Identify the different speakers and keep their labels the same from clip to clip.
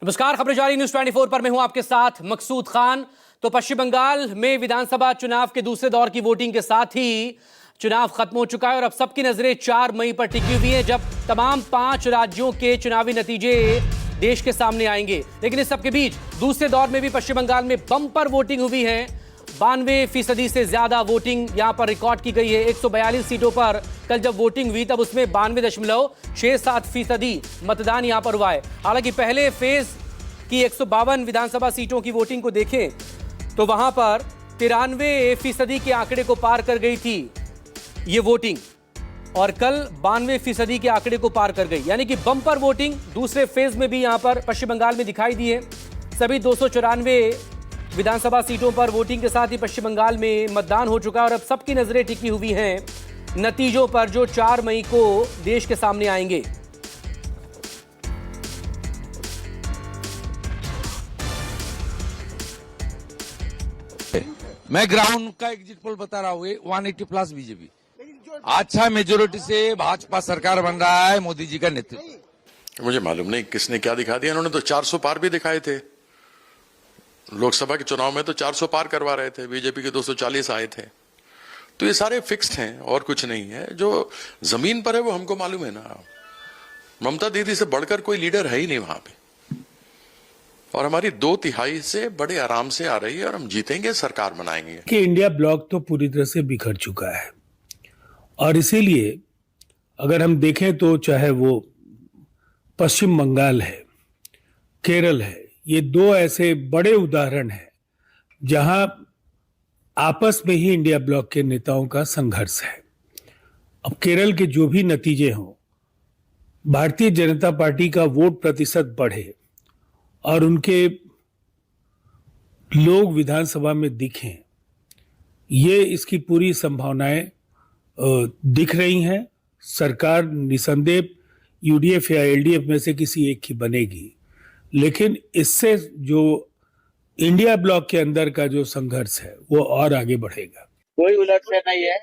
Speaker 1: नमस्कार, खबरें जारी न्यूज 24 पर मैं हूं आपके साथ मकसूद खान। तो पश्चिम बंगाल में विधानसभा चुनाव के दूसरे दौर की वोटिंग के साथ ही चुनाव खत्म हो चुका है और अब सबकी नजरें 4 मई पर टिकी हुई हैं, जब तमाम 5 राज्यों के चुनावी नतीजे देश के सामने आएंगे। लेकिन इस सबके बीच दूसरे दौर में भी पश्चिम बंगाल में बम्पर वोटिंग हुई है। 92% से ज्यादा वोटिंग यहां पर रिकॉर्ड की गई है। 142 सीटों पर कल जब वोटिंग हुई तब उसमें 92.67% मतदान यहां पर हुआ है। हालांकि पहले फेज की 152 विधानसभा सीटों की वोटिंग को देखें तो वहां पर 93% के आंकड़े को पार कर गई थी ये वोटिंग, और कल 92% के आंकड़े को पार कर गई, यानी कि बम्पर वोटिंग दूसरे फेज में भी यहां पर पश्चिम बंगाल में दिखाई दी है। सभी 294 विधानसभा सीटों पर वोटिंग के साथ ही पश्चिम बंगाल में मतदान हो चुका है और अब सबकी नजरें टिकी हुई हैं नतीजों पर, जो 4 मई को देश के सामने आएंगे।
Speaker 2: मैं ग्राउंड का एग्जिट पोल बता रहा हूँ, 180 प्लस बीजेपी, अच्छा मेजोरिटी से भाजपा सरकार बन रहा है मोदी जी का नेतृत्व।
Speaker 3: मुझे मालूम नहीं किसने क्या दिखा दिया। इन्होंने तो 400 पार भी दिखाए थे। लोकसभा के चुनाव में तो 400 पार करवा रहे थे, बीजेपी के 240 आए थे। तो ये सारे फिक्स्ड हैं और कुछ नहीं है। जो जमीन पर है वो हमको मालूम है ना। ममता दीदी से बढ़कर कोई लीडर है ही नहीं वहां पे, और हमारी 2/3 से बड़े आराम से आ रही है और हम जीतेंगे, सरकार बनाएंगे।
Speaker 4: कि इंडिया ब्लॉक तो पूरी तरह से बिखर चुका है और इसीलिए अगर हम देखें तो चाहे वो पश्चिम बंगाल है, केरल है, ये 2 ऐसे बड़े उदाहरण हैं जहां आपस में ही इंडिया ब्लॉक के नेताओं का संघर्ष है। अब केरल के जो भी नतीजे हों, भारतीय जनता पार्टी का वोट प्रतिशत बढ़े और उनके लोग विधानसभा में दिखें, ये इसकी पूरी संभावनाएं दिख रही हैं। सरकार निसंदेह यूडीएफ या एलडीएफ में से किसी एक की बनेगी, लेकिन इससे जो इंडिया ब्लॉक के अंदर का जो संघर्ष है वो और आगे बढ़ेगा।
Speaker 5: कोई उलटफेर नहीं है,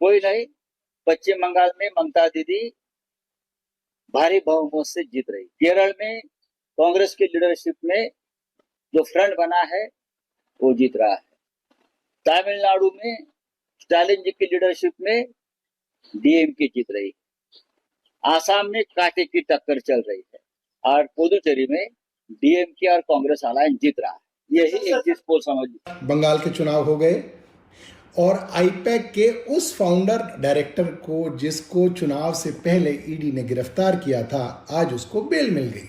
Speaker 5: कोई नहीं। पश्चिम बंगाल में ममता दीदी भारी बहुमत से जीत रही। केरल में कांग्रेस की लीडरशिप में जो फ्रंट बना है वो जीत रहा है। तमिलनाडु में स्टालिन जी की लीडरशिप में डीएमके जीत रही। आसाम में कांटे की टक्कर चल रही है और पुदुचेरी में डीएमके और कांग्रेस अलायंस जीत रहा है। यही एग्जिट पोल समझ।
Speaker 6: बंगाल के चुनाव हो गए और आईपैक के उस फाउंडर डायरेक्टर को, जिसको चुनाव से पहले ईडी ने गिरफ्तार किया था, आज उसको बेल मिल गई,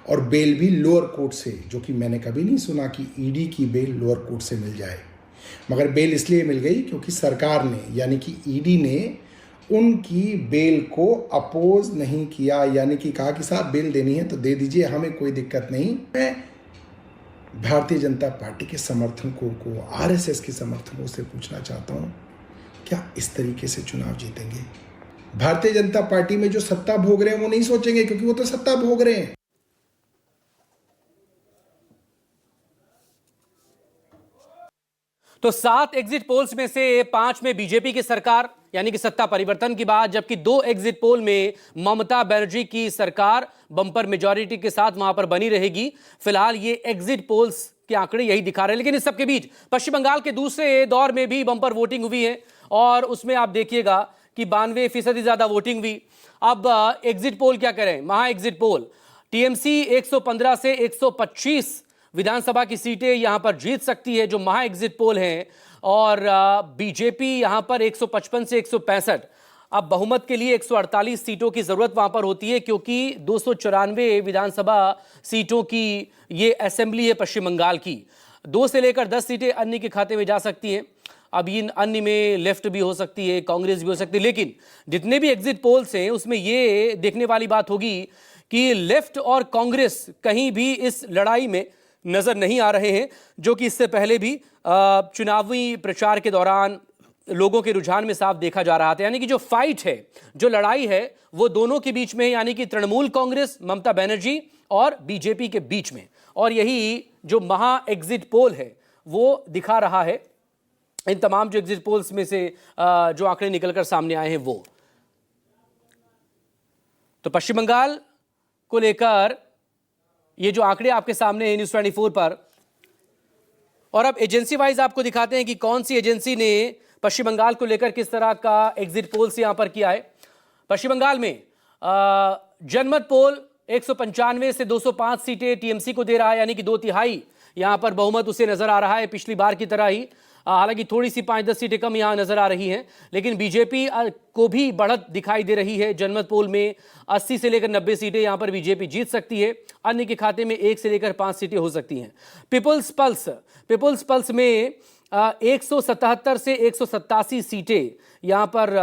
Speaker 6: और बेल भी लोअर कोर्ट से, जो कि मैंने कभी नहीं सुना कि ईडी की बेल लोअर कोर्ट से मिल जाए। मगर बेल इसलिए मिल गई क्योंकि सरकार ने, यानी कि ईडी ने उनकी बेल को अपोज नहीं किया, यानी कि कहा कि साहब बेल देनी है तो दे दीजिए, हमें कोई दिक्कत नहीं। मैं भारतीय जनता पार्टी के समर्थकों को, आरएसएस के समर्थकों से पूछना चाहता हूं, क्या इस तरीके से चुनाव जीतेंगे? भारतीय जनता पार्टी में जो सत्ता भोग रहे हैं वो नहीं सोचेंगे, क्योंकि वो तो सत्ता भोग रहे हैं।
Speaker 1: तो 7 एग्जिट पोल्स में से 5 में बीजेपी की सरकार, यानी कि सत्ता परिवर्तन की बात, जबकि 2 एग्जिट पोल में ममता बनर्जी की सरकार बम्पर मेजॉरिटी के साथ वहां पर बनी रहेगी। फिलहाल ये एग्जिट पोल्स के आंकड़े यही दिखा रहे हैं। लेकिन इस सबके बीच पश्चिम बंगाल के दूसरे दौर में भी बम्पर वोटिंग हुई है और उसमें आप देखिएगा कि 92% ज्यादा वोटिंग हुई। अब एग्जिट पोल क्या करें, महा एग्जिट पोल, टीएमसी 115 से 125 विधानसभा की सीटें यहां पर जीत सकती है, जो महा एग्जिट पोल हैं, और बीजेपी यहां पर 155 से 165। अब बहुमत के लिए 148 सीटों की जरूरत वहां पर होती है, क्योंकि 294 विधानसभा सीटों की ये असेंबली है पश्चिम बंगाल की। 2 से लेकर 10 सीटें अन्य के खाते में जा सकती हैं। अब इन अन्य में लेफ्ट भी हो सकती है, कांग्रेस भी हो सकती है। लेकिन जितने भी एग्जिट पोल्स हैं उसमें ये देखने वाली बात होगी कि लेफ्ट और कांग्रेस कहीं भी इस लड़ाई में नजर नहीं आ रहे हैं, जो कि इससे पहले भी चुनावी प्रचार के दौरान लोगों के रुझान में साफ देखा जा रहा था। यानी कि जो फाइट है, जो लड़ाई है, वो दोनों के बीच में, यानी कि तृणमूल कांग्रेस ममता बनर्जी और बीजेपी के बीच में। और यही जो महा एग्जिट पोल है वो दिखा रहा है, इन तमाम जो एग्जिट पोल्स में से जो आंकड़े निकलकर सामने आए हैं वो। तो पश्चिम बंगाल को लेकर ये जो आंकड़े आपके सामने हैं न्यूज़ 24 पर, और अब एजेंसी वाइज आपको दिखाते हैं कि कौन सी एजेंसी ने पश्चिम बंगाल को लेकर किस तरह का एग्जिट पोल्स यहां पर किया है। पश्चिम बंगाल में जनमत पोल 195 से 205 सीटें टीएमसी को दे रहा है, यानी कि 2/3 यहां पर बहुमत उसे नजर आ रहा है पिछली बार की तरह ही। हालांकि थोड़ी सी 5-10 सीटें कम यहां नजर आ रही हैं, लेकिन बीजेपी को भी बढ़त दिखाई दे रही है। जनमत पोल में 80 से लेकर 90 सीटें यहां पर बीजेपी जीत सकती है, अन्य के खाते में 1 से लेकर 5 सीटें हो सकती हैं। पीपुल्स पल्स में 177 से 187 सीटें यहां पर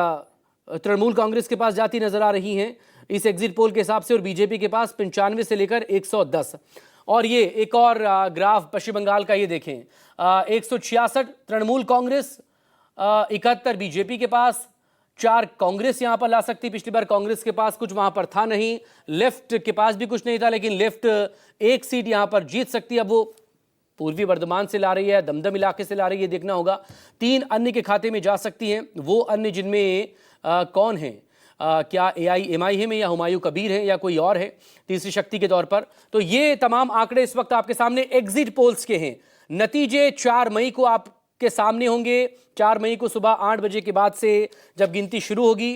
Speaker 1: तृणमूल कांग्रेस के पास जाती नजर आ रही हैं इस एग्जिट पोल के हिसाब से, और बीजेपी के पास 95 से लेकर 110। और ये एक और ग्राफ पश्चिम बंगाल का, ये देखें 166 तृणमूल कांग्रेस, 71 बीजेपी के पास, 4 कांग्रेस यहां पर ला सकती। पिछली बार कांग्रेस के पास कुछ वहां पर था नहीं, लेफ्ट के पास भी कुछ नहीं था, लेकिन लेफ्ट 1 सीट यहां पर जीत सकती है। अब वो पूर्वी बर्धमान से ला रही है, दमदम इलाके से ला रही है, देखना होगा। 3 अन्य के खाते में जा सकती हैं, वो अन्य जिनमें कौन है, क्या AIMI में या हुमायूं कबीर है या कोई और है तीसरी शक्ति के तौर पर। तो ये तमाम आंकड़े इस वक्त आपके सामने एग्जिट पोल्स के हैं। नतीजे 4 मई को आपके सामने होंगे। 4 मई को सुबह 8 बजे के बाद से जब गिनती शुरू होगी